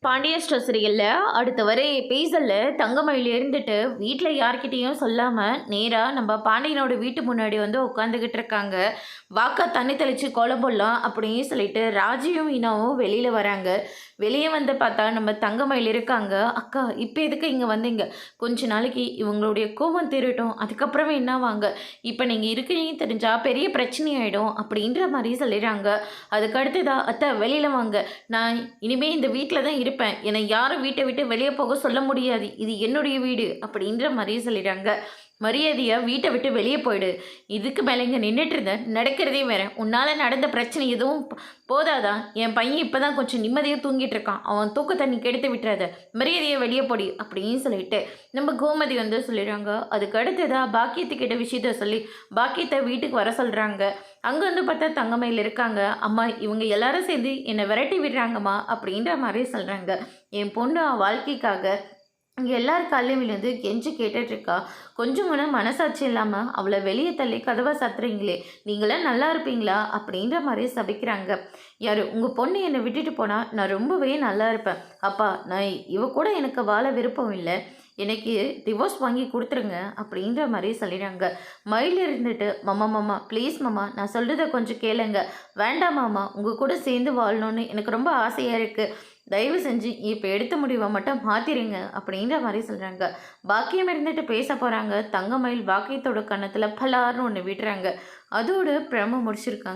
Pandya store சீரியலில் அடுத்த வர எபிசோடில் தங்கமயில் இருந்துட்டு வீட்டில் யார்கிட்டேயும் சொல்லாமல் நேராக நம்ம பாண்டியனோட வீட்டு முன்னாடி வந்து உட்காந்துக்கிட்டு இருக்காங்க. வாக்கா தண்ணி தெளித்து கோலம் போடலாம் அப்படின்னு சொல்லிட்டு ராஜியும் இனாவும் வெளியில் வராங்க. வெளியே வந்து பார்த்தா நம்ம தங்கமயில் இருக்காங்க. அக்கா இப்போ எதுக்கு இங்கே வந்தீங்க? கொஞ்ச நாளைக்கு இவங்களுடைய கோபம் திருட்டும், அதுக்கப்புறமே என்ன வாங்க, இப்போ நீங்கள் இருக்கிறீங்க தெரிஞ்சால் பெரிய பிரச்சனை ஆகிடும் அப்படின்ற மாதிரி சொல்லிடுறாங்க. அதுக்கு அடுத்ததா அத்தை வெளியில் வாங்க, நான் இனிமேல் இந்த வீட்டில் தான் இருப்பேன், என்னை யாரும் வீட்டை விட்டு வெளியே போக சொல்ல முடியாது, இது என்னுடைய வீடு அப்படின்ற மாதிரி சொல்லிடுறாங்க. மரியாதையாக வீட்டை விட்டு வெளியே போயிடு, இதுக்கு மேலே இங்கே நின்றுட்டு இருந்த நடக்கிறதே வேற, உன்னால் நடந்த பிரச்சனை எதுவும் போதாதான்? என் பையன் இப்போ தான் கொஞ்சம் நிம்மதியாக தூங்கிட்டு இருக்கான், அவன் தூக்க தண்ணி கெடுத்து விட்டுறாத, மரியாதையை வெளியே போடி அப்படின்னு சொல்லிட்டு நம்ம கோமதி வந்து சொல்லிடுறாங்க. அதுக்கு அடுத்ததாக பாக்கியத்துக்கிட்ட விஷயத்த சொல்லி பாக்கியத்தை வீட்டுக்கு வர சொல்கிறாங்க. அங்கே வந்து பார்த்தா தங்கமயில் இருக்காங்க. அம்மா இவங்க எல்லாரும் சேர்ந்து என்னை விரட்டி விடுறாங்கம்மா அப்படின்ற மாதிரி சொல்கிறாங்க. என் பொண்ணு வாழ்க்கைக்காக இங்கே எல்லார் காலையும் விழுந்து கெஞ்சி கேட்டுட்ருக்கா. கொஞ்சம் கூட மனசாட்சி இல்லாமல் அவளை வெளியே தள்ளி கதவை சத்துறீங்களே, நீங்களாம் நல்லா இருப்பீங்களா அப்படின்ற மாதிரி சபிக்கிறாங்க. யார் உங்கள் பொண்ணு என்னை விட்டுட்டு போனால் நான் ரொம்பவே நல்லா இருப்பேன். அப்பா நான் இவ கூட எனக்கு வாழ விருப்பம் இல்லை, எனக்கு டிவோர்ஸ் வாங்கி கொடுத்துருங்க அப்படின்ற மாதிரி சொல்லிடுறாங்க. மயில் இருந்துட்டு மாமா மாமா ப்ளீஸ் மாமா நான் சொல்கிறத கொஞ்சம் கேளுங்க, வேண்டாம் மாமா உங்கள் கூட சேர்ந்து வாழணும்னு எனக்கு ரொம்ப ஆசையாக இருக்குது, தயவு செஞ்சு இப்போ எடுத்த முடிவை மட்டும் மாற்றிடுங்க அப்படின்ற மாதிரி சொல்கிறாங்க. பாக்கியம் இருந்துட்டு பேச போகிறாங்க. தங்கமயில் பாக்கியத்தோட கன்னத்தில் பலார்னு ஒன்று விடுறாங்க. அதோடு பிரம முடிச்சிருக்காங்க.